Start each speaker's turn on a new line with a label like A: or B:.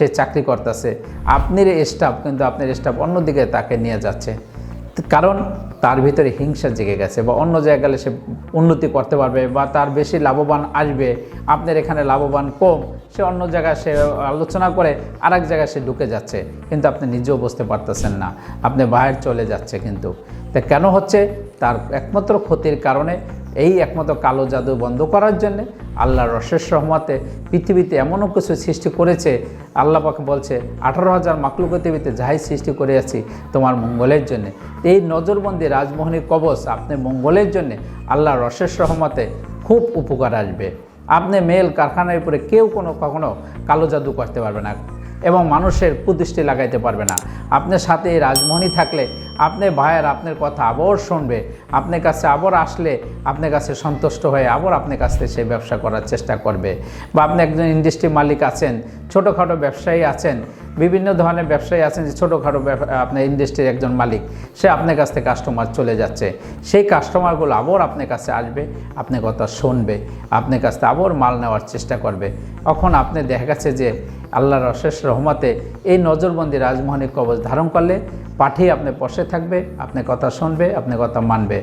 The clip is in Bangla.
A: সে চাকরি করতেছে, আপনার স্টাফ কিন্তু আপনার স্টাফ অন্যদিকে তাকে নিয়ে যাচ্ছে, কারণ তার ভিতরে হিংসা জেগে গেছে, বা অন্য জায়গায় গেলে সে উন্নতি করতে পারবে বা তার বেশি লাভবান আসবে, আপনার এখানে লাভবান কম, সে অন্য জায়গায় সে আলোচনা করে আরেক জায়গায় সে ঢুকে যাচ্ছে, কিন্তু আপনি নিজেও বুঝতে পারতেছেন না, আপনি বাইরে চলে যাচ্ছে। কিন্তু তা কেন হচ্ছে? তার একমাত্র ক্ষতির কারণে। এই একমাত্র কালো জাদু বন্ধ করার জন্যে আল্লাহর অশেষ রহমতে পৃথিবীতে এমনও কিছু সৃষ্টি করেছে, আল্লাহ পাক বলছে 18,000 মাখলুক পৃথিবীতে যাই সৃষ্টি করে আছি তোমার মঙ্গলের জন্যে। এই নজরবন্দি রাজমোহনী কবচ আপনি মঙ্গলের জন্যে আল্লাহর অশেষ রহমতে খুব উপকার আসবে। আপনি মেল কারখানার উপরে কেউ কখনো কালো জাদু করতে পারবে না এবং মানুষের কুদৃষ্টি লাগাইতে পারবে না। আপনার সাথে এই রাজমোহনী থাকলে আপনি ভাইয়ের আপনার কথা আবার শুনবে, আপনার কাছে আবার আসলে আপনার কাছে সন্তুষ্ট হয়ে আবার আপনার কাছে সেই ব্যবসা করার চেষ্টা করবে। বা আপনি একজন ইন্ডাস্ট্রি মালিক আছেন, ছোটোখাটো ব্যবসায়ী আছেন, বিভিন্ন ধরনের ব্যবসায়ী আছেন যে ছোটোখাটো আপনার ইন্ডাস্ট্রির একজন মালিক, সে আপনার কাছ থেকে কাস্টমার চলে যাচ্ছে, সেই কাস্টমারগুলো আবার আপনার কাছে আসবে, আপনার কথা শুনবে, আপনার কাছ থেকে আবার মাল নেওয়ার চেষ্টা করবে। তখন আপনি দেখা গেছে যে আল্লাহর অশেষ রহমতে এই নজরবন্দি রাজমোহনী কবচ ধারণ করলে পাঠিয়ে আপনি বসে থাকবে, আপনার কথা শুনবে, আপনার কথা মানবে।